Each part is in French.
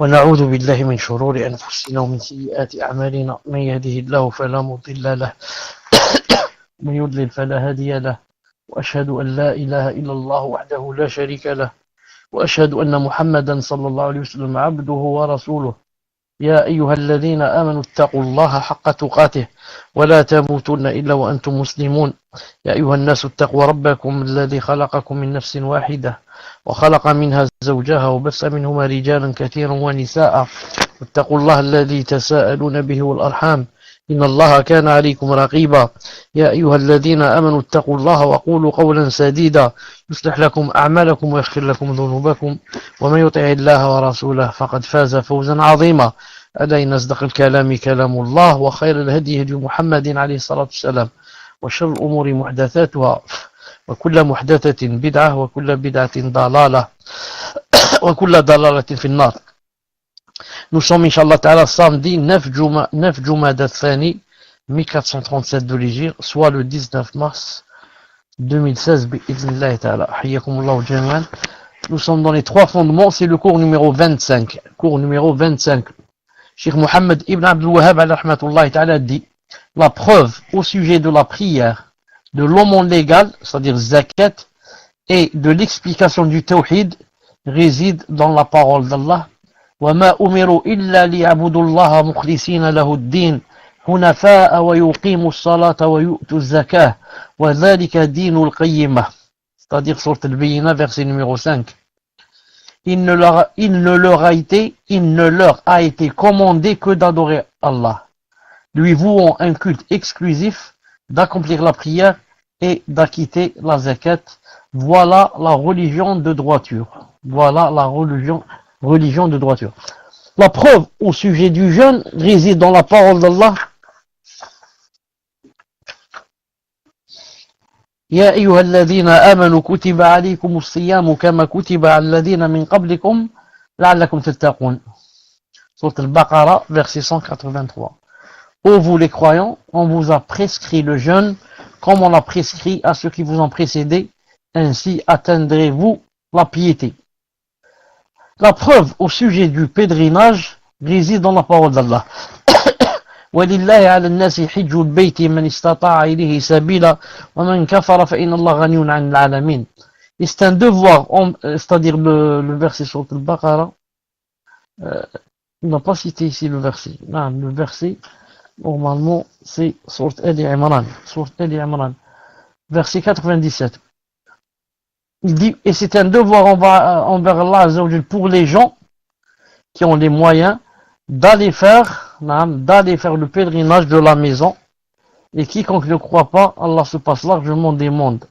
ونعوذ بالله من شرور أنفسنا ومن سيئات أعمالنا من يهده الله فلا مضل له ومن يضلل فلا هادي له وأشهد أن لا إله إلا الله وحده لا شريك له وأشهد أن محمدا صلى الله عليه وسلم عبده ورسوله يا أيها الذين آمنوا اتقوا الله حق تقاته ولا تموتن إلا وأنتم مسلمون يا أيها الناس اتقوا ربكم الذي خلقكم من نفس واحدة وخلق منها زوجها وبث منهما رجالا كثيرا ونساء واتقوا الله الذي تساءلون به والأرحام إن الله كان عليكم رقيبا يا أيها الذين آمنوا اتقوا الله وقولوا قولا سديدا يصلح لكم أعمالكم ويغفر لكم ذنوبكم ومن يطع الله ورسوله فقد فاز فوزا عظيما ألا إن أصدق الكلام كلام الله وخير الهدي هدي محمد عليه الصلاة والسلام وشر الأمور محدثاتها وكل محدثة بدعة وكل بدعة ضلالة وكل ضلالة في النار. Nous sommes, Inch'Allah Ta'ala, samedi 9 Jumada Thani 1437 de l'Hégire, soit le 19 mars 2016, bi'idhnillah Ta'ala. Hayyakumullahu jami'an. Nous sommes dans les trois fondements, c'est le cours numéro 25. Cours numéro 25. Cheikh Mohammed Ibn Abdul Wahhab alayhi rahmatullahi ta'ala dit: la preuve au sujet de la prière, de l'aumône légal, c'est-à-dire zakat, et de l'explication du tawhid réside dans la parole d'Allah. وما أمروا إلا ليعبدوا الله مخلصين له الدين حنفاء ويقيموا الصلاة ويؤتوا الزكاة وذلك دين القيمة. C'est-à-dire sourate Al-Bayyinah, verset numéro 5. Il ne leur a été commandé que d'adorer Allah, lui vouant un culte exclusif, d'accomplir la prière et d'acquitter la zakat. Voilà la religion de droiture. Voilà la religion de droiture. La preuve au sujet du jeûne réside dans la parole d'Allah. يا أيها الذين آمنوا كتب عليكم الصيام كما كتب على الذين من قبلكم لعلكم تتقون. Sourate Al-Baqarah, verset 183. Ô vous les croyants, on vous a prescrit le jeûne comme on l'a prescrit à ceux qui vous ont précédés, ainsi atteindrez-vous la piété. La preuve au sujet du pèlerinage réside dans la parole d'Allah. وَلِلَّهِ عَلَى النَّاسِ حِجُّ الْبَيْتِ مَنِ اسْتَطَاعَ إِلَيْهِ سَبِيلًا وَمَنْ كَفَرَ فَإِنَّ اللَّهَ غَنِيٌّ عَنِ الْعَالَمِينَ. Et c'est un devoir, c'est-à-dire le verset sur le Baqarah, on n'a pas cité ici le verset. Non, le verset, normalement, c'est sur Ali Imran. Verset 97. Il dit, et c'est un devoir envers Allah Azza wa Jal pour les gens qui ont les moyens d'aller faire le pèlerinage de la maison, et quiconque ne croit pas, Allah se passe largement des mondes.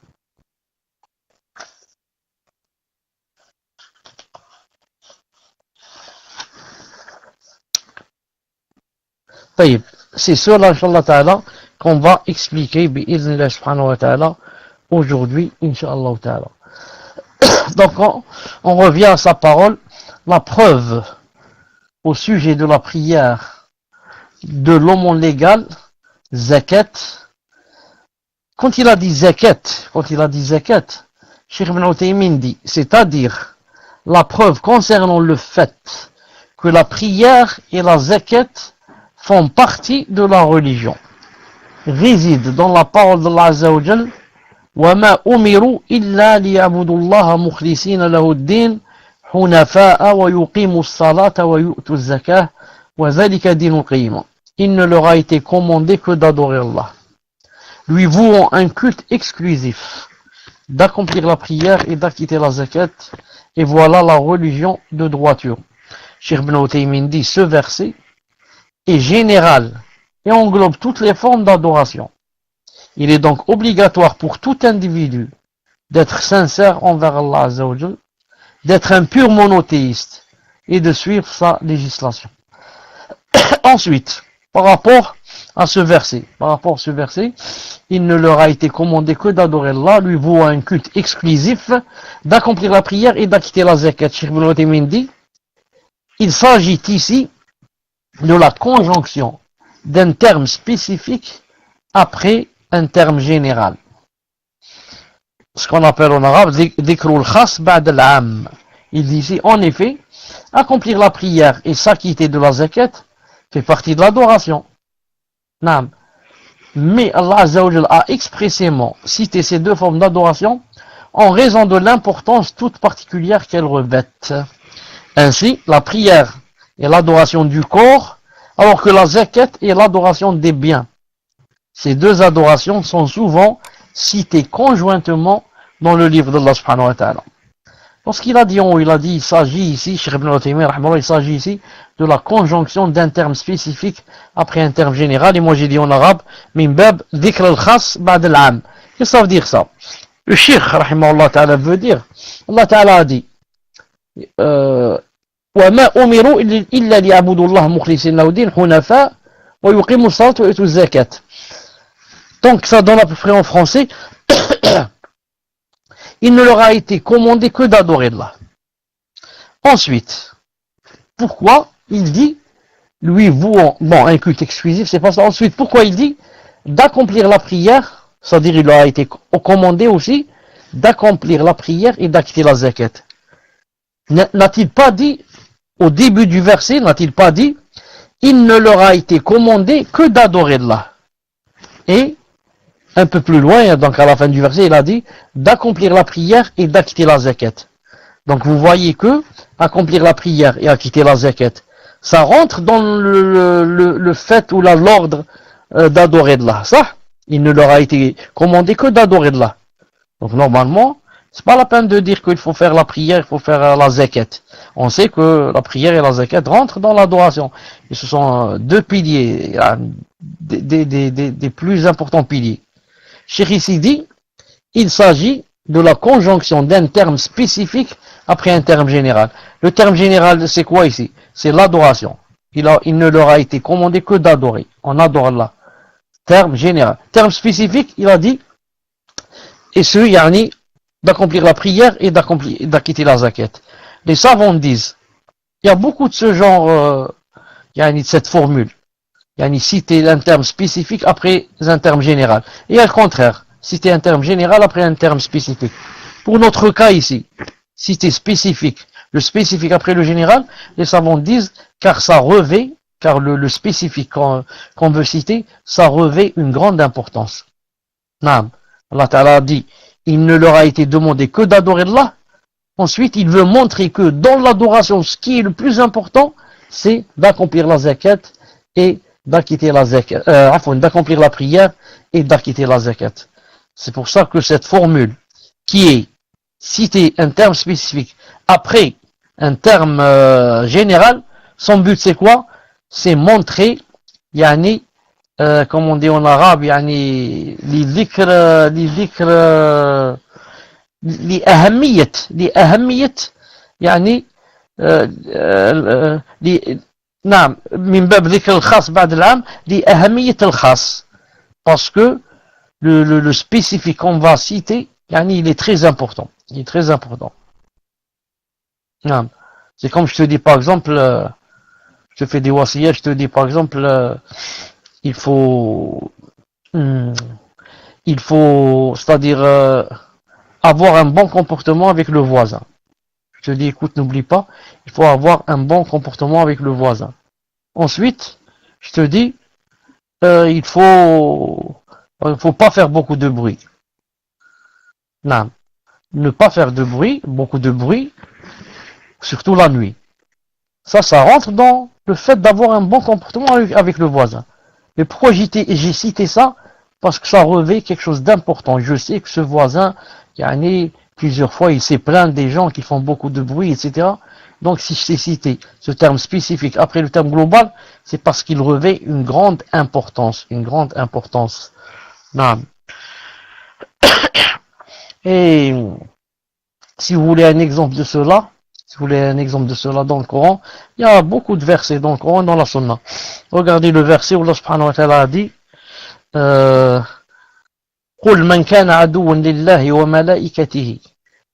C'est cela, Inch'Allah Ta'ala, qu'on va expliquer, bi'idhnillah subhanahu wa ta'ala, aujourd'hui, Inch'Allah Ta'ala. Donc on revient à sa parole. La preuve au sujet de la prière, de l'aumône légal, zakat. Quand il a dit zakat, Cheikh Ibn Uthaymin dit, c'est-à-dire la preuve concernant le fait que la prière et la zakat font partie de la religion, réside dans la parole d'Allah Azza wa Jal. وما أمروا إلا ليعبدوا الله مخلصين له الدين حنفاء ويقيموا الصلاة ويؤتوا الزكاة وذلك دين القيمة. Il ne leur a été commandé que d'adorer Allah, lui vouant un culte exclusif, d'accomplir la prière et d'acquitter la zakat, et voilà la religion de droiture. Cheikh Ibn Uthaymin dit, ce verset est général et englobe toutes les formes d'adoration. Il est donc obligatoire pour tout individu d'être sincère envers Allah Azza wa Jal, d'être un pur monothéiste et de suivre sa législation. Ensuite, par rapport à ce verset, il ne leur a été commandé que d'adorer Allah, lui vouant un culte exclusif, d'accomplir la prière et d'acquitter la zakat. Cheikh Ibn Uthaymin dit, il s'agit ici de la conjonction d'un terme spécifique après un terme général. Ce qu'on appelle en arabe dhikrul khas ba'd al-'am. Il dit ici, en effet, accomplir la prière et s'acquitter de la zakat fait partie de l'adoration. Naam. Mais Allah Azza wa Jalla a expressément cité ces deux formes d'adoration en raison de l'importance toute particulière qu'elles revêtent. Ainsi, la prière est l'adoration du corps, alors que la zakat est l'adoration des biens. Ces deux adorations sont souvent citées conjointement dans le livre d'Allah subhanahu wa ta'ala. Lorsqu'il a dit en haut, il a dit, il s'agit ici, Cheikh Ibn Uthaymin, il s'agit ici de la conjonction d'un terme spécifique après un terme général, et moi j'ai dit en arabe, min bab dhikr al-khas ba'd al-'am. Qu'est-ce que ça veut dire ça? Le Cheikh, rahimahullah ta'ala, veut dire, Allah ta'ala a dit, وَمَا أُمِرُوا إِلَّا لِيَعْبُدُوا اللَّهَ مُخْلِصِينَ لَهُ الدِّينَ حُنَفَاءَ وَيُقِيمُوا الصَّلَاةَ وَيُؤْتُوا الزَّكَاةَ. Donc ça donne à peu près en français, il ne leur a été commandé que d'adorer Allah. Ensuite, pourquoi il dit, lui vouant, bon, un culte exclusif, c'est pas ça. Ensuite, pourquoi il dit d'accomplir la prière, c'est-à-dire il leur a été commandé aussi d'accomplir la prière et d'acquitter la zakat. N'a-t-il pas dit, au début du verset, n'a-t-il pas dit, il ne leur a été commandé que d'adorer Allah. Et un peu plus loin, donc à la fin du verset, il a dit d'accomplir la prière et d'acquitter la zakat. Donc vous voyez que accomplir la prière et acquitter la zakat, ça rentre dans le fait ou l'ordre d'adorer Allah. Ça, il ne leur a été commandé que d'adorer Allah. Donc normalement, c'est pas la peine de dire qu'il faut faire la prière, il faut faire la zakat. On sait que la prière et la zakat rentrent dans l'adoration. Et ce sont deux piliers, des plus importants piliers. Cheikh ici dit, il s'agit de la conjonction d'un terme spécifique après un terme général. Le terme général, c'est quoi ici? C'est l'adoration. Il ne leur a été commandé que d'adorer. On adore Allah. Terme général. Terme spécifique, il a dit, et ce, yani, d'accomplir la prière et d'acquitter la zakat. Les savants disent, il y a beaucoup de ce genre, yani, de cette formule. Yani, citer un terme spécifique après un terme général. Et au contraire, citer un terme général après un terme spécifique. Pour notre cas ici, citer spécifique, le spécifique après le général, les savants disent, car ça revêt, car le spécifique qu'on veut citer, ça revêt une grande importance. Naam. Allah Ta'ala a dit, il ne leur a été demandé que d'adorer Allah. Ensuite, il veut montrer que dans l'adoration, ce qui est le plus important, c'est d'accomplir la zakat et d'acquitter la zakat, d'accomplir la prière et d'acquitter la zakat. C'est pour ça que cette formule, qui est citer un terme spécifique après un terme général, son but c'est quoi? C'est montrer, yani, comme on dit en arabe, yani, لأهمية يعني نعم من باب ذكر الخاص بعد العام لأهمية الخاص, parce que le spécifique qu'on va citer, yani, il est très important. Il est très important. Non. C'est comme je te dis par exemple, je te fais des wasiyas, je te dis par exemple, il faut, c'est-à-dire avoir un bon comportement avec le voisin. Je te dis, écoute, n'oublie pas, il faut avoir un bon comportement avec le voisin. Ensuite, je te dis, il faut pas faire beaucoup de bruit. Non. Ne pas faire de bruit, beaucoup de bruit, surtout la nuit. Ça rentre dans le fait d'avoir un bon comportement avec le voisin. Mais pourquoi j'ai cité ça? Parce que ça revêt quelque chose d'important. Je sais que ce voisin, plusieurs fois, il s'est plaint des gens qui font beaucoup de bruit, etc. Donc si je t'ai cité ce terme spécifique après le terme global, c'est parce qu'il revêt une grande importance. Une grande importance. Non. Et si vous voulez un exemple de cela, dans le Coran, il y a beaucoup de versets dans le Coran et dans la Sunna. Regardez le verset où Allah subhanahu wa ta'ala a dit قل من كان عدوا لله وملائكته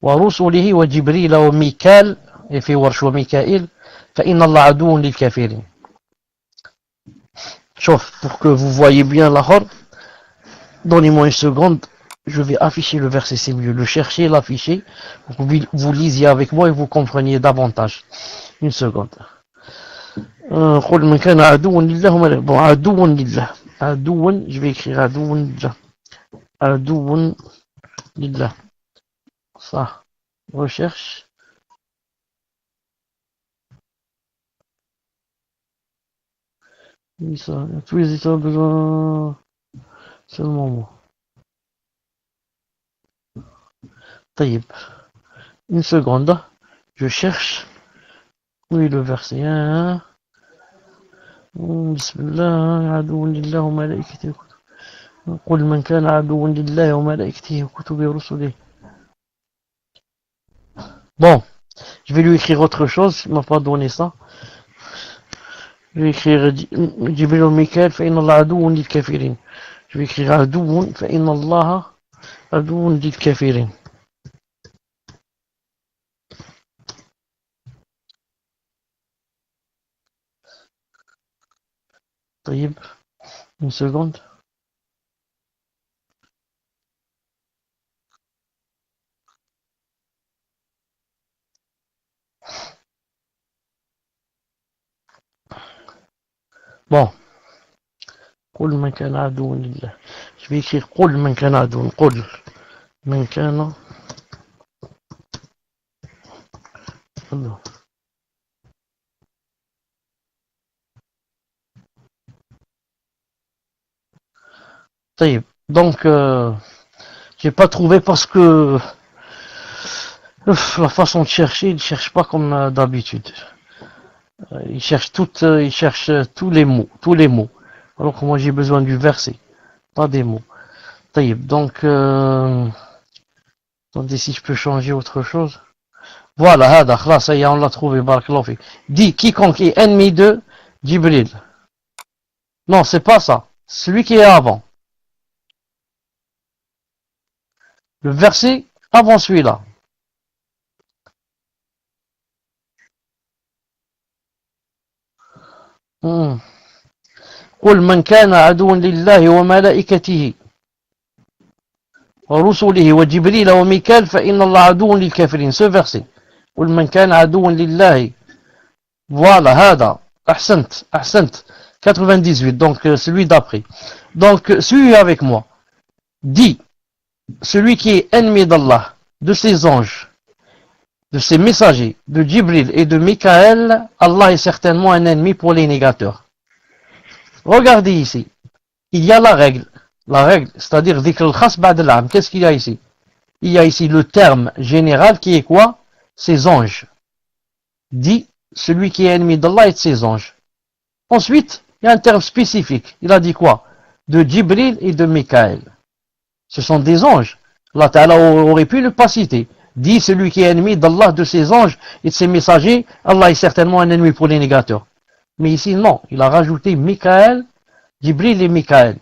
ورسله وجبريل وميكال في ورش وميكائيل فإن الله عدو للكافرين. Sauf pour que vous voyez bien la hor, donnez-moi une seconde. je vais afficher le verset, c'est mieux. Le chercher, l'afficher, pour que vous lisiez avec moi et vous compreniez davantage. Une seconde. قل من كان عدوا لله bon عدوا لله عدوا je vais écrire عدوا لله عدوا لله ça recherche oui ça tous les états besoin seulement moi طيب une seconde je cherche oui le verset 1 بسم الله عدو لله وملائكته قل من كان عدوا لله وملائكته وكتبه ورسله. Bon, je vais lui écrire autre chose, il m'a pas donné ça. Je vais écrire جبريل وميكائيل فإن الله عدو للكافرين. Je vais écrire عدو فإن الله عدو للكافرين. طيب une seconde. Bon. قل من كان عدوا لله. Je vais écrire قل من كان عدوا. قل من كان طيب. Donc j'ai pas trouvé parce que la façon de chercher, il cherche pas comme d'habitude. Il cherche tous les mots. Alors que moi j'ai besoin du verset, pas des mots. طيب. Donc attendez si je peux changer autre chose. Voilà, هذا خلاص, ça y est, on l'a trouvé, barakallahu fik. Dit quiconque est ennemi de Jibril. Non, c'est pas ça. Celui qui est avant. Le verset avant celui-là. قل من كان عدوا لله وملائكته ورسله وجبريل وميكال فإن الله عدو للكافرين. Ce verset. قل من كان عدوا لله. Voilà, هذا. أحسنت. 98, donc celui d'après. Donc celui avec moi. Dit, celui qui est ennemi d'Allah, de ses anges, de ses messagers, de Jibril et de Mikaël, Allah est certainement un ennemi pour les négateurs. Regardez ici, il y a la règle, c'est-à-dire dhikr al-khas ba'd al-'am. Qu'est-ce qu'il y a ici? Il y a ici le terme général qui est quoi? Ses anges. Dit, celui qui est ennemi d'Allah et de ses anges. Ensuite, il y a un terme spécifique. Il a dit quoi? De Jibril et de Mikaël. Ce sont des anges. Allah Ta'ala aurait pu ne pas citer. Dit celui qui est ennemi d'Allah, de ses anges et de ses messagers, Allah est certainement un ennemi pour les négateurs. Mais ici, non. Il a rajouté Mikaël, Jibril et Mikaël.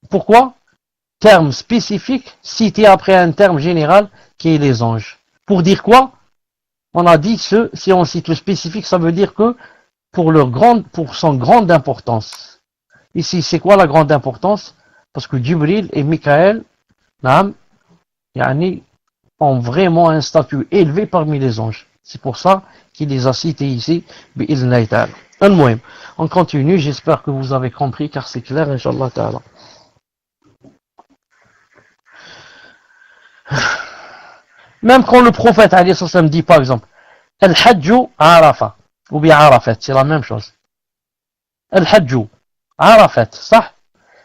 Pourquoi? Terme spécifique cité après un terme général qui est les anges. Pour dire quoi? On a dit si on cite le spécifique, ça veut dire que pour son grande importance. Ici, c'est quoi la grande importance? Parce que Jibril et Mikaël, ont vraiment un statut élevé parmi les anges. C'est pour ça qu'il les a cités ici. On continue, j'espère que vous avez compris, car c'est clair, Inch'Allah Ta'ala. Même quand le prophète dit par exemple Al-Hajju Arafat ou bien Arafat, c'est la même chose. Al-Hajju Arafat, ça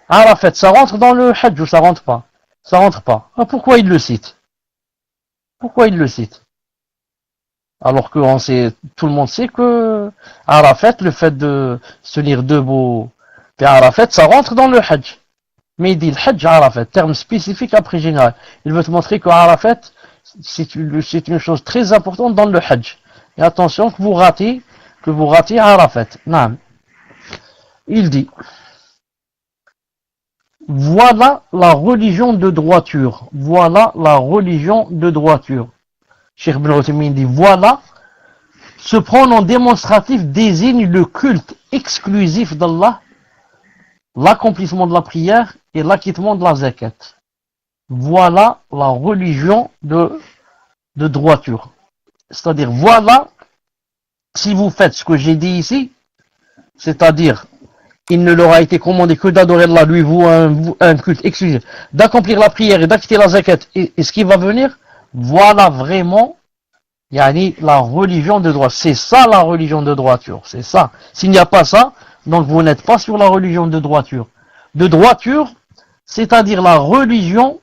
Arafat, ça rentre dans le Hajj ou ça rentre pas? Ça rentre pas. Ah, pourquoi il le cite? Alors que tout le monde sait que Arafat, le fait de se tenir debout, Arafat, ça rentre dans le Hajj. Mais il dit le Hajj Arafat, terme spécifique après général. Il veut te montrer que Arafat, c'est une chose très importante dans le Hajj. Et attention que vous ratez Arafat. Non. Il dit, voilà la religion de droiture. Cheikh Ibn Uthaymin dit, voilà, ce pronom démonstratif désigne le culte exclusif d'Allah, l'accomplissement de la prière et l'acquittement de la zakat. voilà la religion de droiture. C'est-à-dire, voilà, si vous faites ce que j'ai dit ici, c'est-à-dire, il ne leur a été commandé que d'adorer Allah, lui, vous, un culte exclusif, d'accomplir la prière et d'acquitter la zakat, et ce qui va venir, voilà vraiment, yani, la religion de droiture. C'est ça la religion de droiture, c'est ça. S'il n'y a pas ça, donc vous n'êtes pas sur la religion de droiture. De droiture, c'est-à-dire la religion,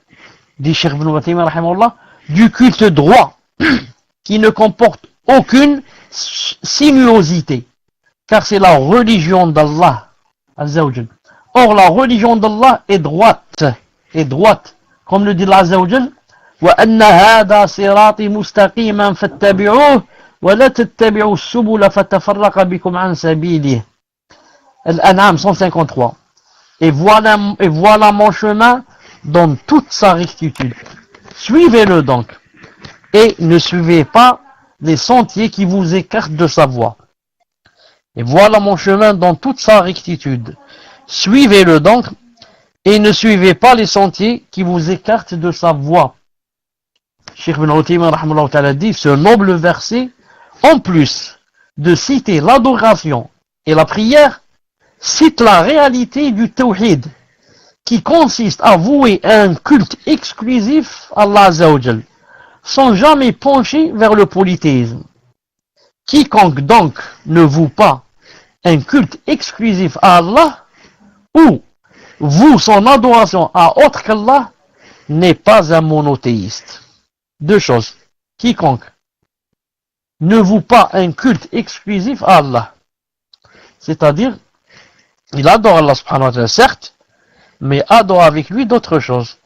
dit Cheikh Ibn Uthaymin, rahimahullah, du culte droit, qui ne comporte aucune sinuosité, car c'est la religion d'Allah, Azzawajal. Or, la religion d'Allah est droite, comme le dit Allah Azzawajal, وَأَنَّ هَذَا صِرَاطِ مُسْتَقِيمًا فَاتَّبِعُوهُ وَلَا تَتَّبِعُوا السُّبُلَ فَتَفَرَّقَ بِكُمْ عَنْ سَبِيلِهِ. Al-An'am 153. Et voilà mon chemin dans toute sa rectitude. Suivez-le donc, et ne suivez pas les sentiers qui vous écartent de sa voie. Et voilà mon chemin dans toute sa rectitude. Suivez-le donc, et ne suivez pas les sentiers qui vous écartent de sa voie. Cheikh Ibn Uthaymin rahimahullah ta'ala dit, ce noble verset, en plus de citer l'adoration et la prière, cite la réalité du tawhid, qui consiste à vouer un culte exclusif à Allah Azzawajal, sans jamais pencher vers le polythéisme. Quiconque donc ne voue pas un culte exclusif à Allah, ou voue son adoration à autre qu'Allah, n'est pas un monothéiste. Deux choses. Quiconque ne voue pas un culte exclusif à Allah, c'est-à-dire, il adore Allah subhanahu wa ta'ala, certes, mais adore avec lui d'autres choses.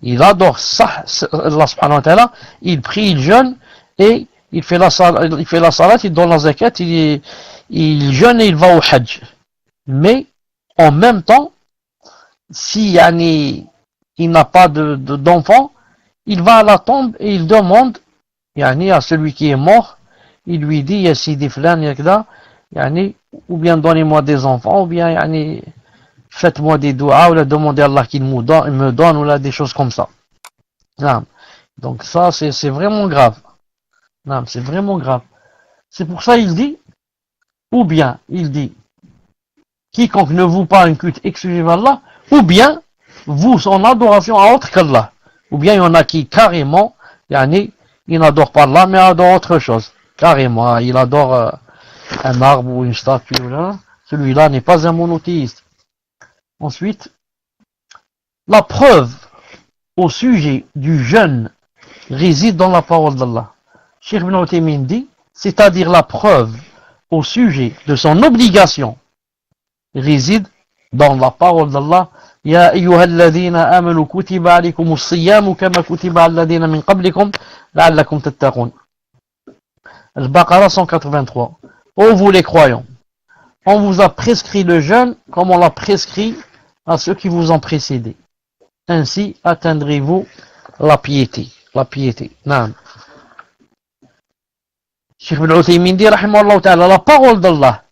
Il adore ça, Allah subhanahu wa ta'ala, il prie, il jeûne, et il fait la salat, il donne la zakat, il jeûne et il va au hajj. Mais, en même temps, si il n'a pas d'enfant, il va à la tombe et il demande à celui qui est mort, il lui dit, ya sidi flan, ou bien donnez-moi des enfants, ou bien faites-moi des doigts, ou là, demandez à Allah qu'il me donne, ou là, des choses comme ça. Donc ça, c'est vraiment grave. C'est vraiment grave. C'est pour ça il dit, ou bien il dit, quiconque ne voue pas un culte exclusif à Allah, ou bien voue son adoration à autre qu'Allah. Ou bien il y en a qui carrément, il n'adore pas Allah, mais adore autre chose. Carrément, il adore un arbre ou une statue. Celui-là n'est pas un monothéiste. Ensuite, la preuve au sujet du jeûne réside dans la parole d'Allah. Cheikh Ibn Uthaymin dit, c'est-à-dire la preuve au sujet de son obligation réside dans la parole d'Allah. Ya ayyuhalladhina amanu kutiba alaykumus siyamu kama kutiba alladhina min qablikum la'allakum tattaqun. Al-Baqarah 183. Ô vous les croyants, on vous a prescrit le jeûne comme on l'a prescrit à ceux qui vous ont précédés. Ainsi atteindrez-vous la piété. La piété. Naam. Cheikh Ibn Uthaymin dit, rahimahullah ta'ala, la parole d'Allah,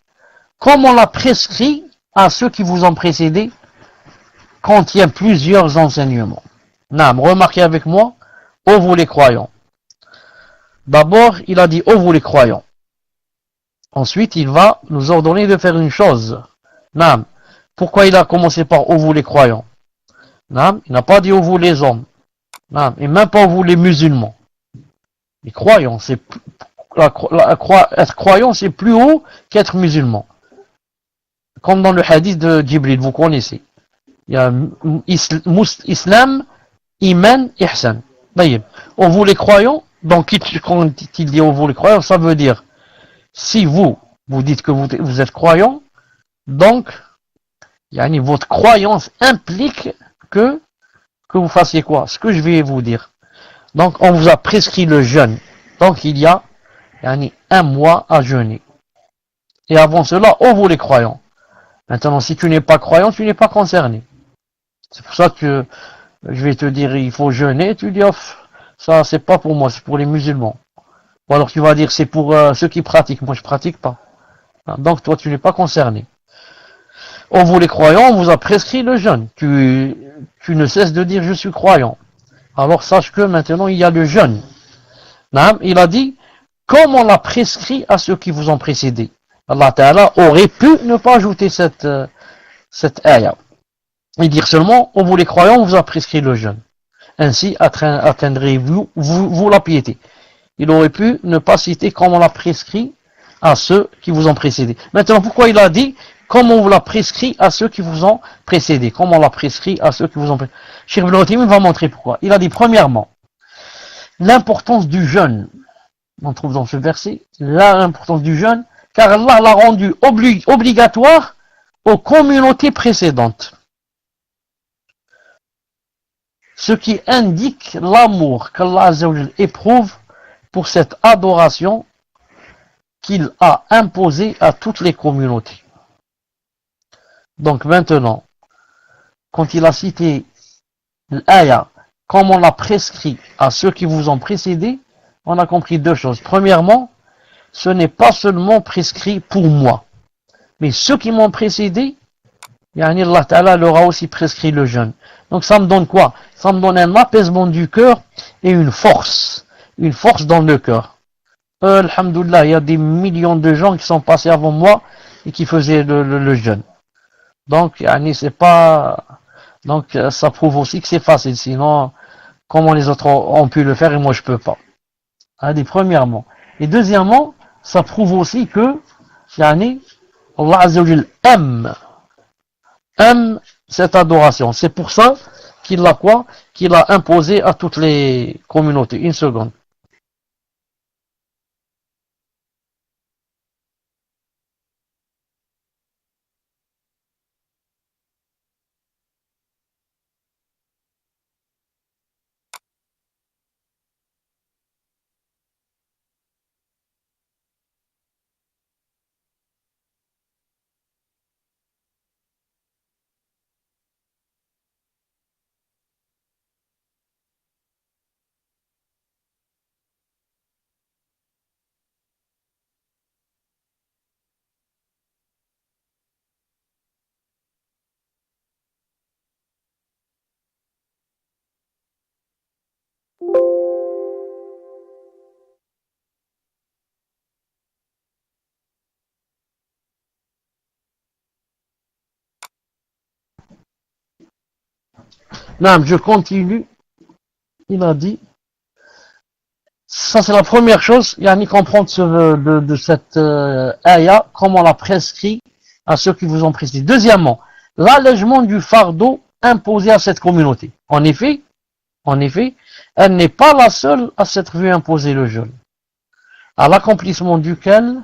comme on l'a prescrit à ceux qui vous ont précédés, contient plusieurs enseignements. Naam, remarquez avec moi, ô vous les croyants. D'abord, il a dit, ô vous les croyants. Ensuite, il va nous ordonner de faire une chose. Naam. Pourquoi il a commencé par ô vous les croyants? Naam. Il n'a pas dit ô vous les hommes. Naam. Et même pas ô vous les musulmans. Les croyants, c'est être croyant, c'est plus haut qu'être musulman. Comme dans le hadith de Jibril, vous connaissez. Il y a Islam, Iman, Ihsan. D'ailleurs, ô vous les croyants, donc quand il dit ô vous les croyants, ça veut dire, si vous dites que vous êtes croyant, donc, votre croyance implique que vous fassiez quoi? Ce que je vais vous dire. Donc, on vous a prescrit le jeûne. Donc, il y a un mois à jeûner. Et avant cela, ô vous les croyants. Maintenant, si tu n'es pas croyant, tu n'es pas concerné. C'est pour ça que je vais te dire, il faut jeûner. Tu dis, ça, c'est pas pour moi, c'est pour les musulmans. Ou alors tu vas dire, c'est pour ceux qui pratiquent. Moi, je pratique pas. Donc, toi, tu n'es pas concerné. Ô vous les croyants, on vous a prescrit le jeûne. Tu ne cesses de dire, je suis croyant. alors sache que maintenant il y a le jeûne. Il a dit, comme on l'a prescrit à ceux qui vous ont précédé. Allah Ta'ala aurait pu ne pas ajouter cette ayah. Et dire seulement, vous les croyants, on vous a prescrit le jeûne. Ainsi atteindrez-vous la piété. Il aurait pu ne pas citer comme on l'a prescrit à ceux qui vous ont précédé. Maintenant, pourquoi il a dit comme on vous l'a prescrit à ceux qui vous ont précédé? Comme on l'a prescrit à ceux qui vous ont précédé. Cheikh Ibn Uthaymin va montrer pourquoi. Il a dit premièrement, l'importance du jeûne. On trouve dans ce verset l'importance du jeûne, car Allah l'a rendu obligatoire aux communautés précédentes. Ce qui indique l'amour qu'Allah Azza wa Jal éprouve pour cette adoration qu'il a imposée à toutes les communautés. Donc maintenant, quand il a cité l'ayah, comme on l'a prescrit à ceux qui vous ont précédé, on a compris deux choses. Premièrement, ce n'est pas seulement prescrit pour moi, mais ceux qui m'ont précédé, Allah Ta'ala leur a aussi prescrit le jeûne. Donc ça me donne quoi? Ça me donne un apaisement du cœur et une force dans le cœur. Alhamdoulilah, il y a des millions de gens qui sont passés avant moi et qui faisaient le jeûne. Donc, c'est pas, donc ça prouve aussi que c'est facile. Sinon, comment les autres ont pu le faire et moi je peux pas. Premièrement. Et deuxièmement, ça prouve aussi que, Allah Azza wa Jal aime cette adoration. C'est pour ça qu'il l'a quoi? Qu'il a imposé à toutes les communautés. Une seconde. Non, je continue. Il a dit, ça c'est la première chose, comprendre de cette ayah, comme on l'a prescrit à ceux qui vous ont précédé. Deuxièmement, l'allègement du fardeau imposé à cette communauté. En effet, elle n'est pas la seule à s'être vue imposer le jeûne, à l'accomplissement duquel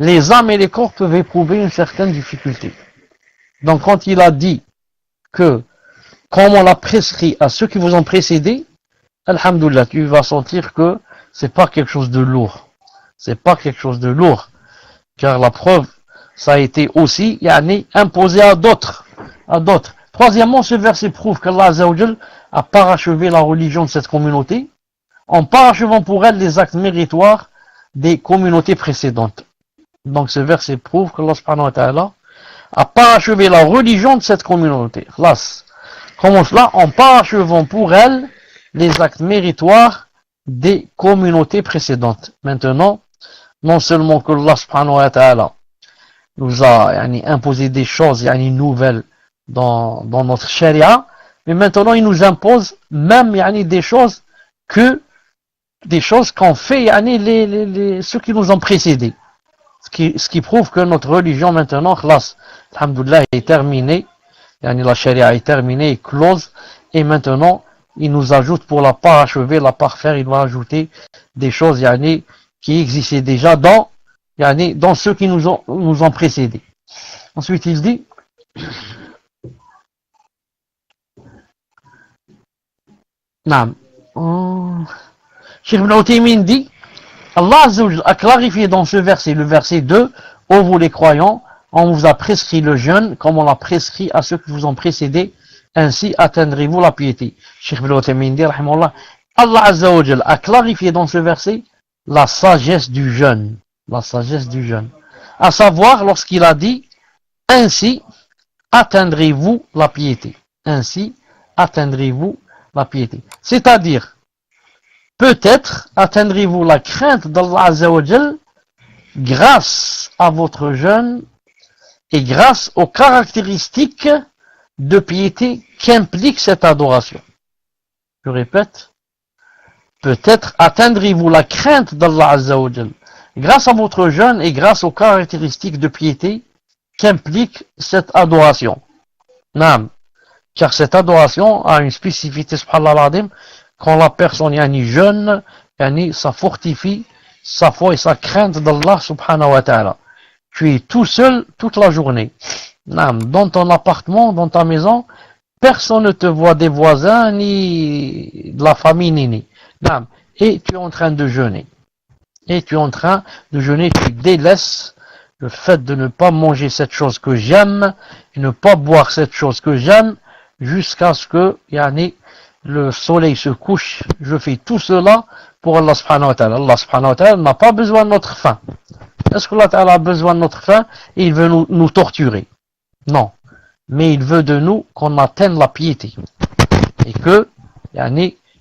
les âmes et les corps peuvent éprouver une certaine difficulté. Donc quand il a dit que comme on l'a prescrit à ceux qui vous ont précédé, alhamdoulilah, tu vas sentir que c'est pas quelque chose de lourd. C'est pas quelque chose de lourd. Car la preuve, ça a été aussi, imposé à d'autres. Troisièmement, ce verset prouve qu'Allah Azza wa Jal a parachevé la religion de cette communauté, en parachevant pour elle les actes méritoires des communautés précédentes. Donc ce verset prouve qu'Allah subhanahu wa ta'ala a parachevé la religion de cette communauté. Comment cela? En parachevant pour elle les actes méritoires des communautés précédentes. Maintenant, non seulement que Allah subhanahu wa ta'ala nous a imposé des choses nouvelles dans notre charia, mais maintenant il nous impose même des choses qu'ont fait ceux qui nous ont précédés. Ce qui prouve que notre religion maintenant, alhamdoulilah, est terminée. La charia est terminée, est close, et maintenant, il nous ajoute pour la parachever, la parfaire, il va ajouter des choses qui existaient déjà dans ceux qui nous ont précédés. Ensuite, il dit, Cheikh Ibn Uthaymin dit, Allah Azza wa Jal a clarifié dans ce verset, le verset 2, ô vous les croyants, on vous a prescrit le jeûne comme on l'a prescrit à ceux qui vous ont précédé, ainsi atteindrez-vous la piété. Cheikh Ibn Uthaymin dit, rahimahullah, Allah Azza wa Jal a clarifié dans ce verset la sagesse du jeûne. La sagesse du jeûne. À savoir, lorsqu'il a dit, ainsi atteindrez-vous la piété. Ainsi atteindrez-vous la piété. C'est-à-dire, peut-être atteindrez-vous la crainte d'Allah Azza wa Jal grâce à votre jeûne et grâce aux caractéristiques de piété qu'implique cette adoration. Je répète, peut-être atteindrez-vous la crainte d'Allah Azza wa Jal grâce à votre jeûne et grâce aux caractéristiques de piété qu'implique cette adoration. Naam. Car cette adoration a une spécificité, subhanallah al-azim, quand la personne est jeune, ça fortifie sa foi et sa crainte d'Allah subhanahu wa ta'ala. Tu es tout seul toute la journée. Naam. Dans ton appartement, dans ta maison, personne ne te voit des voisins, ni de la famille, ni. Naam. Et tu es en train de jeûner. Tu délaisses le fait de ne pas manger cette chose que j'aime, et ne pas boire cette chose que j'aime, jusqu'à ce que le soleil se couche. Je fais tout cela pour Allah subhanahu wa ta'ala. Allah subhanahu wa ta'ala n'a pas besoin de notre faim. Est-ce que Allah ta'ala a besoin de notre faim et il veut nous torturer? Non. Mais il veut de nous qu'on atteigne la piété. Et que,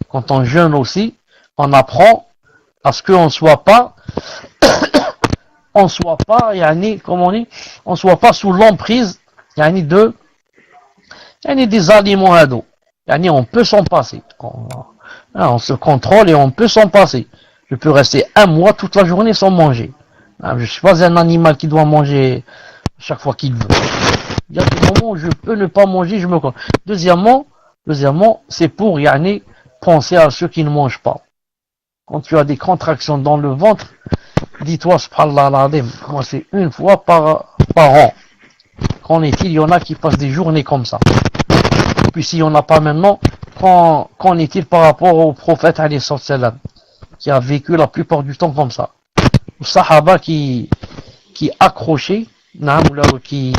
quand on jeûne aussi, on apprend à ce qu'on soit pas, on soit pas sous l'emprise, des aliments à dos. On peut s'en passer. On se contrôle et on peut s'en passer. Je peux rester un mois toute la journée sans manger. Je ne suis pas un animal qui doit manger chaque fois qu'il veut. Il y a des moments où je peux ne pas manger, je me contrôle. Deuxièmement, c'est pour penser à ceux qui ne mangent pas. Quand tu as des contractions dans le ventre, dis-toi, subhanallah al-azim, moi c'est une fois par an. Qu'en est-il? Il y en a qui passent des journées comme ça. Et puis s'il n'y en a pas maintenant, qu'en est-il par rapport au prophète alayhi salam, qui a vécu la plupart du temps comme ça? Le sahaba qui accrochait, qui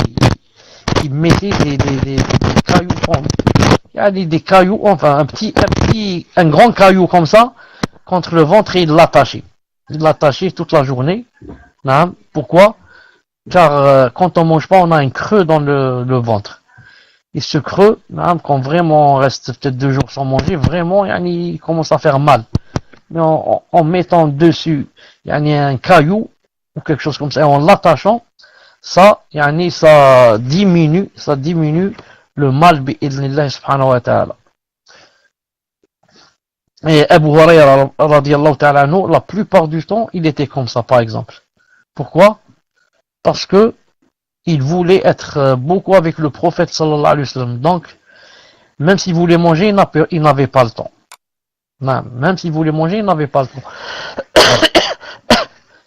mettait des cailloux, des cailloux, enfin un grand caillou comme ça, contre le ventre et il l'attachait. Il l'attachait toute la journée. Pourquoi? Car quand on mange pas, on a un creux dans le ventre. Et ce creux, quand vraiment on reste peut-être 2 jours sans manger, vraiment, il commence à faire mal. Mais en mettant dessus, un caillou, ou quelque chose comme ça, et en l'attachant, ça diminue le mal, bi'idhnillah subhanahu wa ta'ala. Et Abu Hurayra radiyallahu ta'ala anhu, la plupart du temps, il était comme ça, par exemple. Pourquoi? Parce que il voulait être beaucoup avec le prophète sallallahu alayhi wa sallam. Donc, même s'il voulait manger, il n'avait pas le temps. Non, même s'il voulait manger, il n'avait pas le temps.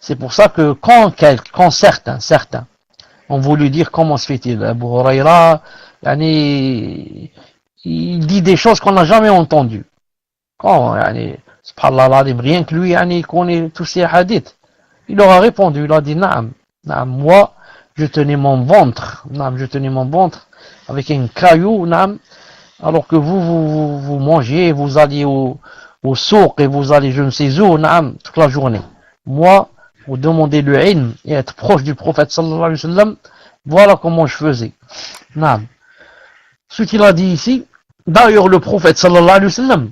C'est pour ça que quand certains ont voulu dire comment se fait-il, Abu Hurayra, il dit des choses qu'on n'a jamais entendues. Subhanallah, rien que lui, il connaît tous ces hadiths. Il leur a répondu, il a dit, naam, moi, je tenais mon ventre avec un caillou, alors que vous mangez, vous alliez au souk et vous allez je ne sais où, toute la journée. Moi, vous demandez le ilm et être proche du prophète sallallahu alayhi wa sallam, voilà comment je faisais. Ce qu'il a dit ici, d'ailleurs le prophète sallallahu alayhi wa sallam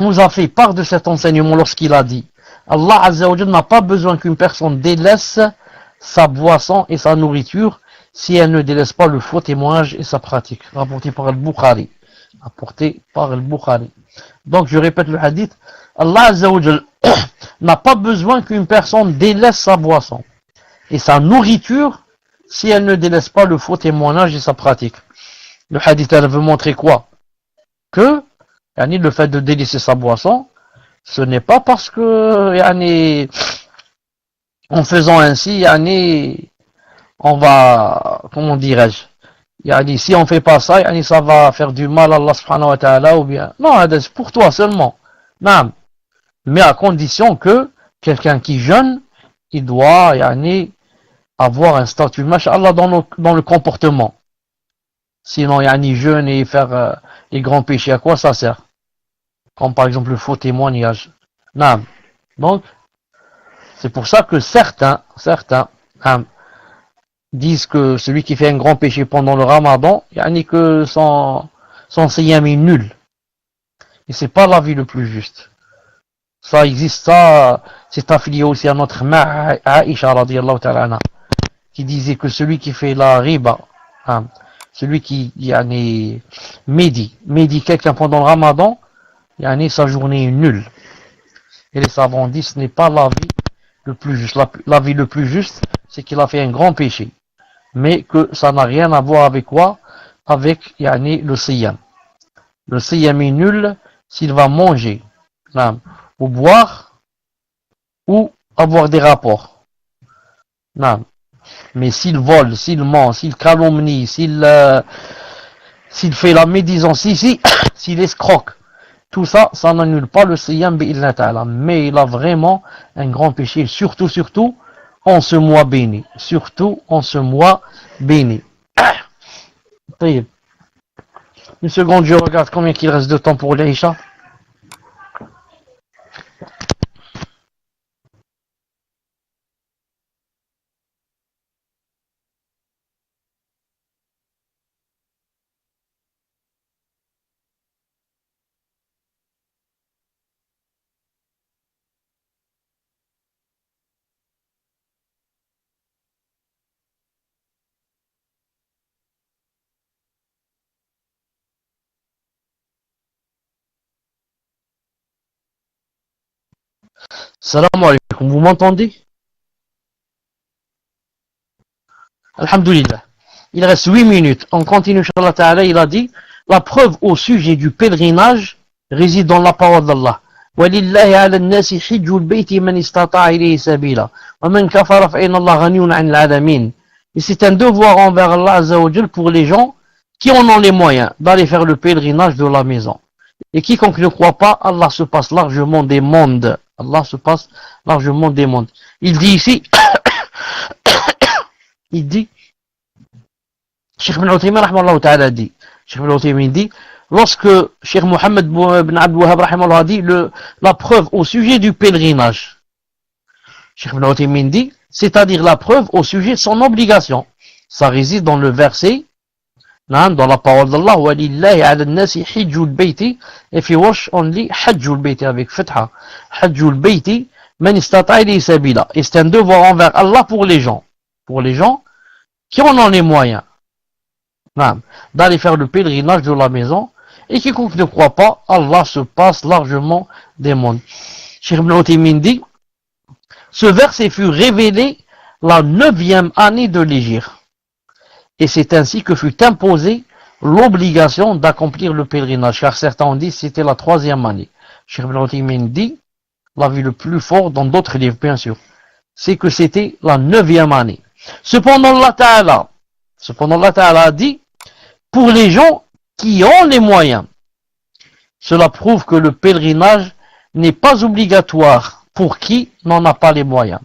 nous a fait part de cet enseignement lorsqu'il a dit Allah Azza wa Jalla n'a pas besoin qu'une personne délaisse sa boisson et sa nourriture si elle ne délaisse pas le faux témoignage et sa pratique. Rapporté par Al-Bukhari. Donc je répète le hadith, Allah Azza wa Jalla n'a pas besoin qu'une personne délaisse sa boisson et sa nourriture si elle ne délaisse pas le faux témoignage et sa pratique. Le hadith, elle veut montrer quoi? Que le fait de délaisser sa boisson, ce n'est pas parce que en faisant ainsi, on va, comment dirais-je, si on fait pas ça, ça va faire du mal à Allah subhanahu wa ta'ala, ou bien, non, c'est pour toi seulement. Non. Mais à condition que quelqu'un qui jeûne, il doit, avoir un statut, masha'Allah, dans le comportement. Sinon, jeûne et faire les grands péchés, à quoi ça sert? Comme par exemple le faux témoignage. Non. Donc, c'est pour ça que certains disent que celui qui fait un grand péché pendant le Ramadan, que son siyam est nul. Et c'est pas l'avis le plus juste. Ça existe, ça, c'est affilié aussi à notre mère Aïcha radiyallahu ta'ala anha, qui disait que celui qui fait la riba, hein, celui qui médit quelqu'un pendant le ramadan, sa journée est nulle. Et les savants disent ce n'est pas l'avis le plus juste. L'avis le plus juste, c'est qu'il a fait un grand péché. Mais que ça n'a rien à voir avec quoi? Avec le siyam. Le siyam est nul s'il va manger, hein, ou boire, ou avoir des rapports. Non. Mais s'il vole, s'il ment, s'il calomnie, s'il fait la médisance ici, s'il escroque, tout ça, ça n'annule pas le siyam bi'illah ta'ala. Mais il a vraiment un grand péché, surtout en ce mois béni. Surtout en ce mois béni. Une seconde, je regarde combien il reste de temps pour l'Aïcha. Salam alaikum, vous m'entendez? Alhamdulillah. Il reste 8 minutes. On continue, Inch'Allah Ta'ala. Il a dit, la preuve au sujet du pèlerinage réside dans la parole d'Allah. وَلِلَّهِ عَلَى النَّاسِ حِجُّ الْبَيْتِ مَنِ اسْتَطَاعَ إِلَيْهِ سَبِيلًا وَمَنْ كَفَرَ فَإِنَّ اللَّهَ غَنِيٌّ عَنِ الْعَالَمِينَ. Et c'est un devoir envers Allah Azza wa Jal pour les gens qui en ont les moyens d'aller faire le pèlerinage de la maison. Et quiconque ne croit pas, Allah se passe largement des mondes. Allah se passe largement des mondes. Il dit ici, il dit, Cheikh Ibn Uthaymin rahmallahu ta'ala dit, Cheikh Ibn Uthaymin dit, lorsque Cheikh Mohammed ibn Abd Wahhab rahmallahu a dit la preuve au sujet du pèlerinage, Cheikh Ibn Uthaymin dit, c'est-à-dire la preuve au sujet de son obligation. Ça réside dans le verset, dans la parole d'Allah, وَلِلَّهِ عَلَى النَّاسِ حِجُّ الْبَيْتِ, et fi wash only حَجُّ الْبَيْتِ avec fatha, حَجُّ الْبَيْتِ مَنِ اسْتَطَاعَ إِلَيْهِ سَبِيلًا. Et c'est un devoir envers Allah pour les gens qui en ont les moyens d'aller faire le pèlerinage de la maison, et quiconque ne croit pas, Allah se passe largement des mondes. Cheikh Ibn Uthaymin dit, ce verset fut révélé la 9e année de l'Hégire, et c'est ainsi que fut imposée l'obligation d'accomplir le pèlerinage, car certains ont dit que c'était la 3e année. Cheikh Ibn Uthaymin dit, l'avis le plus fort dans d'autres livres bien sûr, c'est que c'était la 9e année. Cependant Allah Ta'ala a dit, pour les gens qui ont les moyens, cela prouve que le pèlerinage n'est pas obligatoire pour qui n'en a pas les moyens.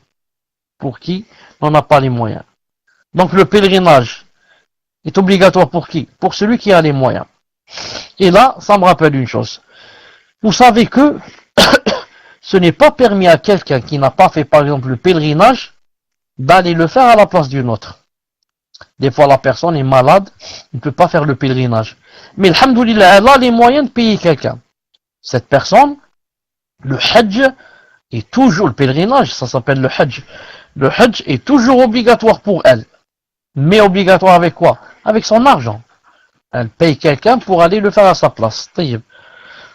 Donc le pèlerinage est obligatoire pour qui? Pour celui qui a les moyens. Et là, ça me rappelle une chose. Vous savez que ce n'est pas permis à quelqu'un qui n'a pas fait par exemple le pèlerinage d'aller le faire à la place d'une autre. Des fois la personne est malade, il ne peut pas faire le pèlerinage. Mais alhamdoulilah, elle a les moyens de payer quelqu'un. Cette personne, le hajj est toujours, le pèlerinage, ça s'appelle le hajj. Le hajj est toujours obligatoire pour elle. Mais obligatoire avec quoi? Avec son argent. Elle paye quelqu'un pour aller le faire à sa place.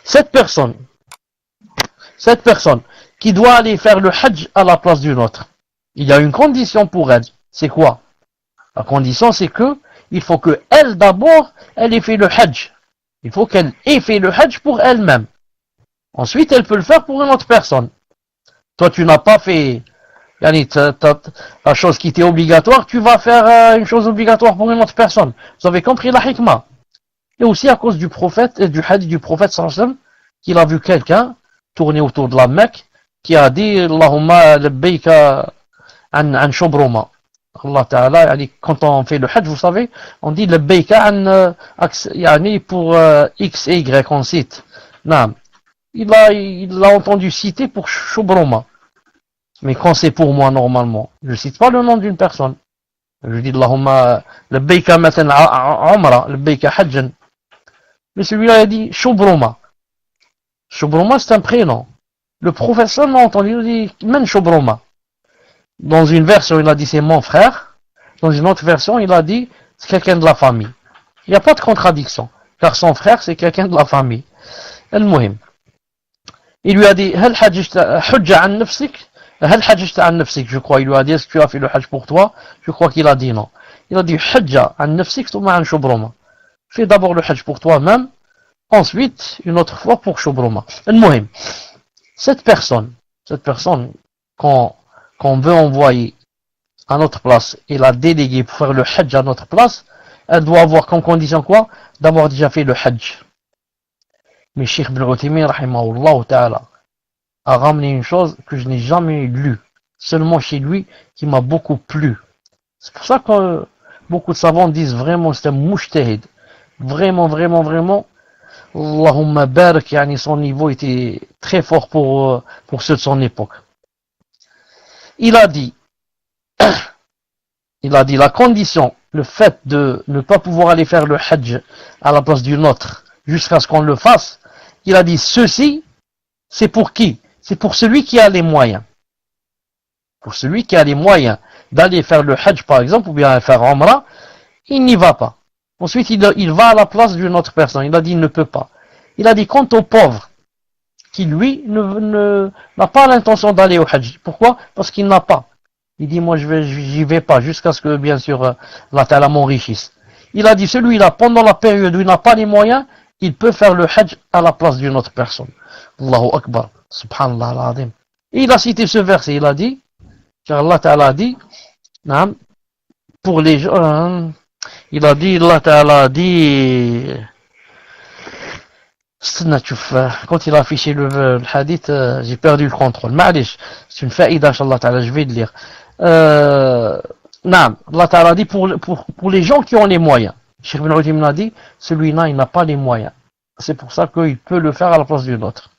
Cette personne qui doit aller faire le hajj à la place d'une autre, il y a une condition pour elle. C'est quoi? La condition, c'est que il faut que elle d'abord, elle ait fait le hajj. Il faut qu'elle ait fait le hajj pour elle-même. Ensuite, elle peut le faire pour une autre personne. Toi, tu n'as pas fait la chose qui était obligatoire, tu vas faire une chose obligatoire pour une autre personne. Vous avez compris la hikmah? Et aussi à cause du prophète et du hadith du prophète sallallahu alayhi wa sallam, qu'il a vu quelqu'un tourner autour de la Mecque, qui a dit Allahumma labbayka an shubruma. Allah Ta'ala, quand on fait le hajj, vous savez, on dit labbayka an pour X et Y, on cite. Non. Il a entendu citer pour shubruma. Mais quand c'est pour moi normalement, je ne cite pas le nom d'une personne. Je dis Allahumma labbayka matan umra, labbayka hajjan. Mais celui-là a dit shubruma. Shubruma, c'est un prénom. Le professeur m'a entendu dire Men Shubruma. Dans une version, il a dit c'est mon frère. Dans une autre version, il a dit c'est quelqu'un de la famille. Il n'y a pas de contradiction, car son frère, c'est quelqu'un de la famille. المهم. Il lui a dit هل حججت حجة عن نفسك هل حججت عن نفسك je crois. Il lui a dit est-ce que tu as fait le hajj pour toi? Je crois qu'il a dit non. Il a dit حجة عن نفسك ثم عن شبرمة. Fais d'abord le hajj pour toi-même, ensuite une autre fois pour Shubruma. المهم. Cette personne qu'on veut envoyer à notre place et la déléguer pour faire le hajj à notre place, elle doit avoir comme condition quoi? D'avoir déjà fait le hajj. Mais Cheikh Ibn Uthaymin, rahimahullah ta'ala, a ramené une chose que je n'ai jamais lue, seulement chez lui, qui m'a beaucoup plu. C'est pour ça que beaucoup de savants disent vraiment c'est un mujtahid. Vraiment, vraiment, vraiment, Allahumma barak, yani son niveau était très fort pour ceux de son époque. Il a dit la condition, le fait de ne pas pouvoir aller faire le hajj à la place d'une autre jusqu'à ce qu'on le fasse, il a dit ceci, c'est pour qui? C'est pour celui qui a les moyens. Pour celui qui a les moyens d'aller faire le hajj par exemple, ou bien faire Umrah, il n'y va pas. Ensuite, il va à la place d'une autre personne. Il a dit il ne peut pas. Il a dit quant au pauvre, qui lui n'a pas l'intention d'aller au hajj. Pourquoi? Parce qu'il n'a pas. Il dit moi j'y vais pas jusqu'à ce que bien sûr Allah Ta'ala m'enrichisse. Il a dit celui-là pendant la période où il n'a pas les moyens, il peut faire le hajj à la place d'une autre personne. Allahu Akbar. Subhanallah al-Azim. Et il a cité ce verset, il a dit, car Allah Ta'ala a dit, pour les gens, il a dit, Allah Ta'ala a dit, quand il a affiché le hadith, j'ai perdu le contrôle. Ma'alish, c'est une faïda, Inch'Allah Ta'ala, je vais le lire. Allah Ta'ala a dit pour les gens qui ont les moyens. Cheikh Ibn Uthaymin a dit, celui-là, il n'a pas les moyens. C'est pour ça qu'il peut le faire à la place d'une autre.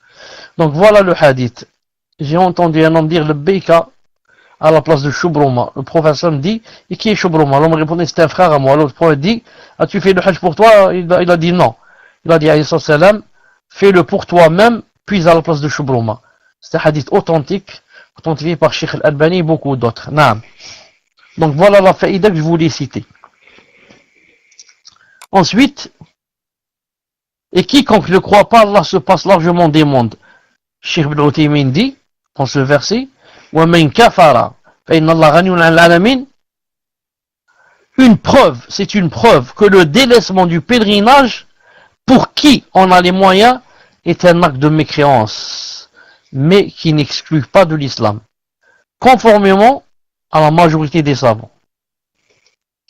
Donc voilà le hadith. J'ai entendu un homme dire le Beika à la place de Shubruma. Le professeur me dit, et qui est Shubruma? L'homme répondait, c'est un frère à moi. L'autre prophète dit, as-tu fait le hajj pour toi? Il a dit non. Il a dit, alayhi salam, fais-le pour toi-même, puis à la place de Shubruma. C'est un hadith authentique, authentifié par Sheikh Al-Albani et beaucoup d'autres. Naam. Donc voilà la faïda que je voulais citer. Ensuite, et quiconque ne croit pas, Allah se passe largement des mondes. Cheikh Ibn Uthaymin dit, dans ce verset, وَمَنْ كَفَرَ فَإِنَّ اللَّهَ غَنِيٌّ عَنِ الْعَالَمِينَ. Une preuve, c'est une preuve que le délaissement du pèlerinage, pour qui on a les moyens, est un acte de mécréance, mais qui n'exclut pas de l'islam, conformément à la majorité des savants.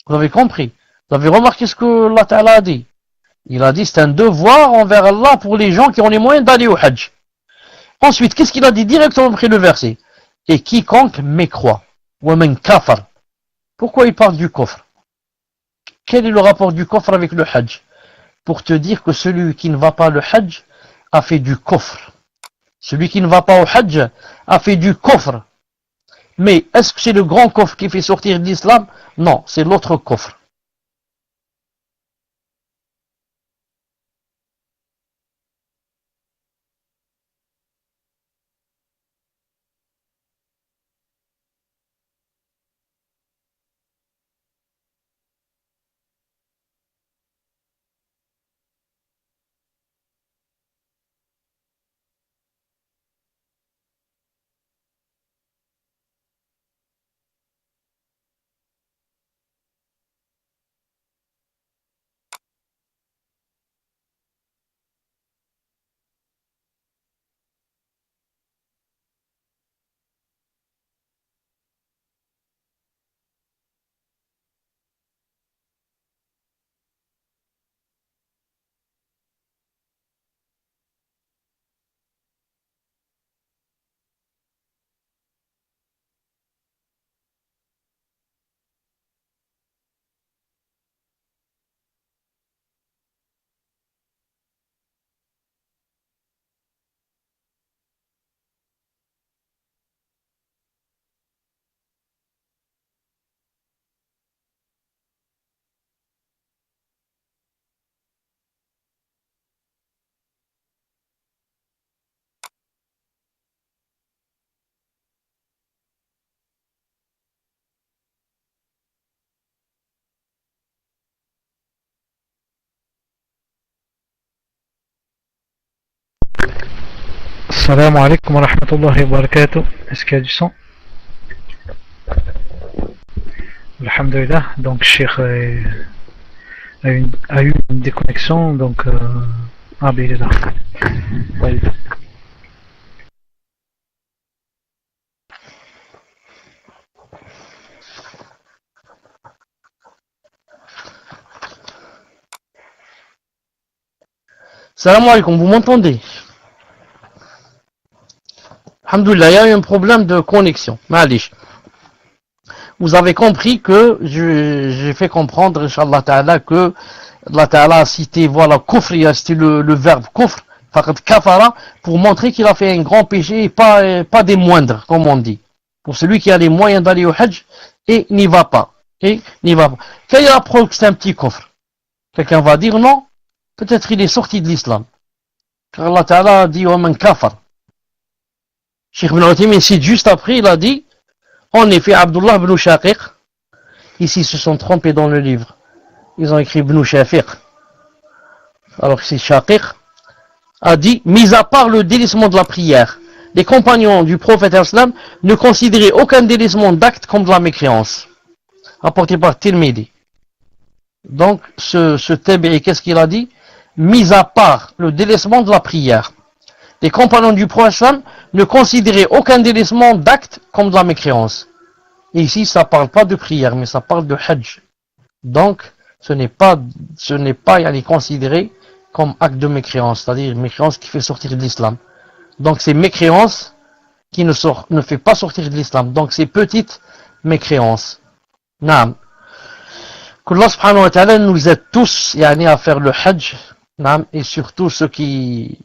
Vous avez compris? Vous avez remarqué ce que Allah Ta'ala a dit? Il a dit c'est un devoir envers Allah pour les gens qui ont les moyens d'aller au hajj. Ensuite, qu'est-ce qu'il a dit directement après le verset? Et quiconque mécroit. وَمَنْ كَفَرَ. Pourquoi il parle du coffre? Quel est le rapport du coffre avec le hajj? Pour te dire que celui qui ne va pas le hajj a fait du coffre. Celui qui ne va pas au hajj a fait du coffre. Mais est-ce que c'est le grand coffre qui fait sortir de l'islam? Non, c'est l'autre coffre. Salam alaikum wa rahmatullahi wa barakatuh. Est-ce qu'il y a du son? Alhamdulillah. Donc, Cheikh a eu une déconnexion. Donc, ah, ben il est là. Ouais. Salam alaikum, vous m'entendez? Alhamdoulilah, il y a eu un problème de connexion. Malish. Vous avez compris que j'ai fait comprendre, Inch'Allah Ta'ala, que Allah Ta'ala a cité, voilà, kufr, il a cité le verbe kufr, faqad kafara, pour montrer qu'il a fait un grand péché et pas des moindres, comme on dit. Pour celui qui a les moyens d'aller au Hajj et n'y va pas. Et n'y va pas. Quelle est la preuve que c'est un petit kufr? Quelqu'un va dire non, peut-être il est sorti de l'islam. Car Allah Ta'ala a dit, man kafar. Cheikh Ibn Uthaymin cite juste après, il a dit, en effet, Abdullah ibn Shaqiq, ici ils se sont trompés dans le livre. Ils ont écrit ibn Shafiq, alors que c'est Shaqiq, a dit, mis à part le délaissement de la prière, les compagnons du prophète islam ne considéraient aucun délaissement d'acte comme de la mécréance. Rapporté par Tirmidhi. Donc, ce tabi'i, qu'est-ce qu'il a dit? Mis à part le délaissement de la prière. Les compagnons du prophète ne considéraient aucun délaissement d'acte comme de la mécréance. Et ici, ça ne parle pas de prière, mais ça parle de hajj. Donc, ce n'est pas considéré comme acte de mécréance, c'est-à-dire une mécréance qui fait sortir de l'islam. Donc, c'est mécréance qui ne fait pas sortir de l'islam. Donc, c'est petite mécréance. Naam. Qu'Allah subhanahu wa ta'ala nous aide tous à faire le hajj. Naam. Et surtout ceux qui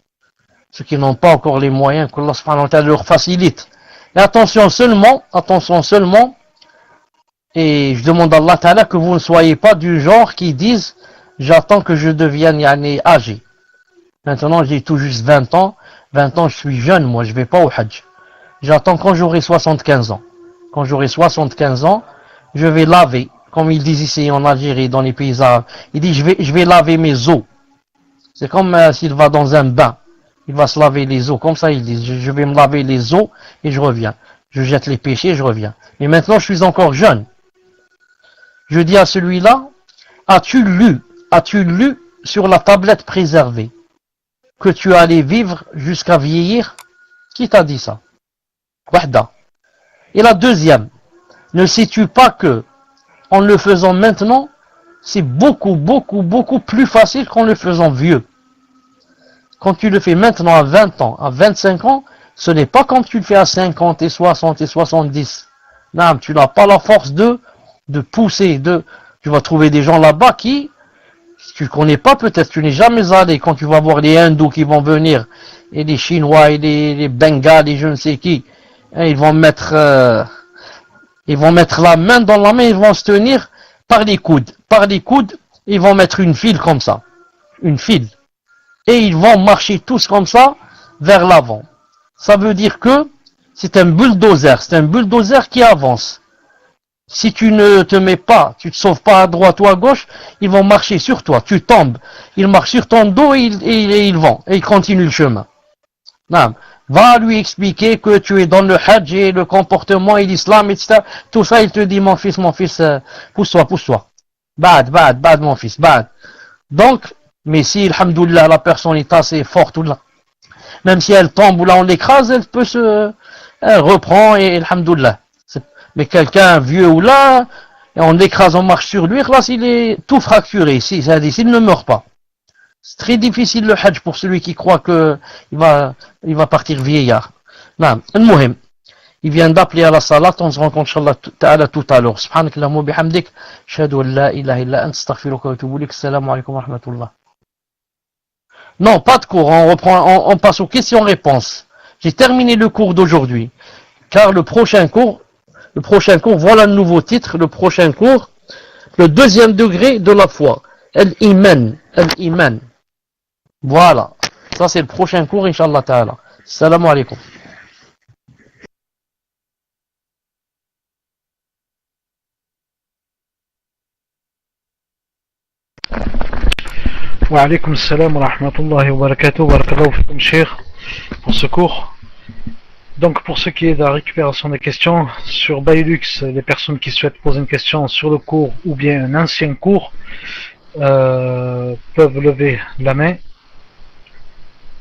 n'ont pas encore les moyens, qu'Allah subhanahu wa ta'ala leur facilite. Et attention seulement, et je demande à Allah ta'ala que vous ne soyez pas du genre qui disent, j'attends que je devienne âgé. Maintenant j'ai tout juste 20 ans, je suis jeune, moi je vais pas au hajj. J'attends quand j'aurai 75 ans. Quand j'aurai 75 ans, je vais laver, comme ils disent ici en Algérie, dans les pays arabes. Il dit, je vais laver mes os. C'est comme s'il va dans un bain. Il va se laver les os, comme ça il dit, je vais me laver les os et je reviens. Je jette les péchés et je reviens. Mais maintenant je suis encore jeune. Je dis à celui-là, as-tu lu sur la tablette préservée que tu allais vivre jusqu'à vieillir? Qui t'a dit ça? Wahda. Et la deuxième, ne sais-tu pas que, en le faisant maintenant, c'est beaucoup plus facile qu'en le faisant vieux. Quand tu le fais maintenant à 20 ans, à 25 ans, ce n'est pas comme tu le fais à 50 et 60 et 70. Non, tu n'as pas la force de pousser, tu vas trouver des gens là-bas qui, tu connais pas peut-être, tu n'es jamais allé, quand tu vas voir les hindous qui vont venir, et les chinois, et les bengales, et je ne sais qui, et ils vont mettre la main dans la main, ils vont se tenir par les coudes, ils vont mettre une file comme ça, une file. Et ils vont marcher tous comme ça vers l'avant. Ça veut dire que c'est un bulldozer qui avance. Si tu ne te mets pas, tu te sauves pas à droite ou à gauche, ils vont marcher sur toi, tu tombes. Ils marchent sur ton dos et ils vont, et ils continuent le chemin. Non. Va lui expliquer que tu es dans le hajj et le comportement et l'islam, etc. Tout ça, il te dit, mon fils, pousse-toi. Bad, mon fils, bad. Donc, mais si, alhamdoulilah, la personne est assez forte, ou là, même si elle tombe ou là on l'écrase, elle reprend et alhamdoulilah. Mais quelqu'un vieux ou là, et on l'écrase, on marche sur lui, là, il est tout fracturé, c'est-à-dire s'il ne meurt pas. C'est très difficile le hajj pour celui qui croit que il va partir vieillard. Non, al-muhim. Il vient d'appeler à la salat, on se rencontre Inch'Allah tout à l'heure. Subhanakallahumma wa bihamdik, ashhadu an la ilaha illa anta astaghfiruka wa atubu ilaik. Assalamu alaykum wa rahmatullah. Non, pas de cours, on passe aux questions-réponses. J'ai terminé le cours d'aujourd'hui. Car le prochain cours, voilà le nouveau titre, le prochain cours, le deuxième degré de la foi. Al-Iman. Voilà. Ça c'est le prochain cours, Inch'Allah Ta'ala. Salam alaikum. Wa alaykum salam wa rahmatullahi wa barakatuh. Barakallahu fikum, Cheikh. pour ce cours. Donc pour ce qui est de la récupération des questions, sur Bailux, les personnes qui souhaitent poser une question sur le cours ou bien un ancien cours peuvent lever la main.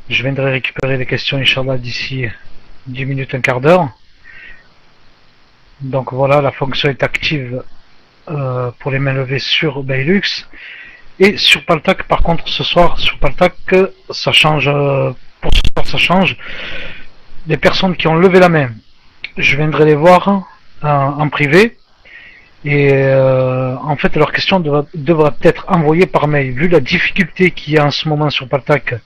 Je viendrai récupérer les questions, Inch'Allah, d'ici 10 minutes, un quart d'heure. Donc voilà, la fonction est active pour les mains levées sur Bailux. Et sur Paltalk, par contre, ce soir, sur Paltalk, ça change. Pour ce soir, ça change. Les personnes qui ont levé la main, je viendrai les voir en privé. Et en fait, leurs questions devraient être envoyées par mail. Vu la difficulté qu'il y a en ce moment sur Paltalk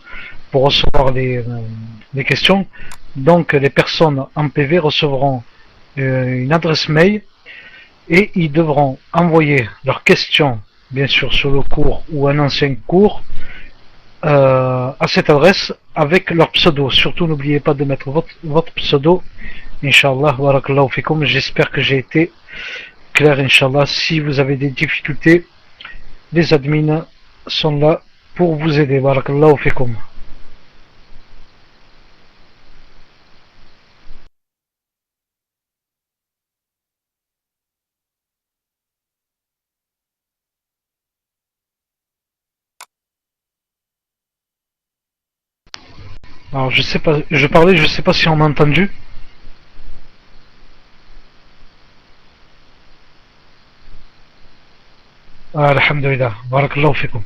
pour recevoir les questions, donc les personnes en PV recevront une adresse mail et ils devront envoyer leurs questions, bien sûr sur le cours ou un ancien cours, à cette adresse avec leur pseudo. Surtout n'oubliez pas de mettre votre pseudo. Inch'Allah, barakallahu fikum. J'espère que j'ai été clair, Inch'Allah. Si vous avez des difficultés, les admins sont là pour vous aider. Barakallahu fikum. Alors je sais pas, je parlais, je sais pas si on m'a entendu. Alhamdulillah, barakallahu fikum.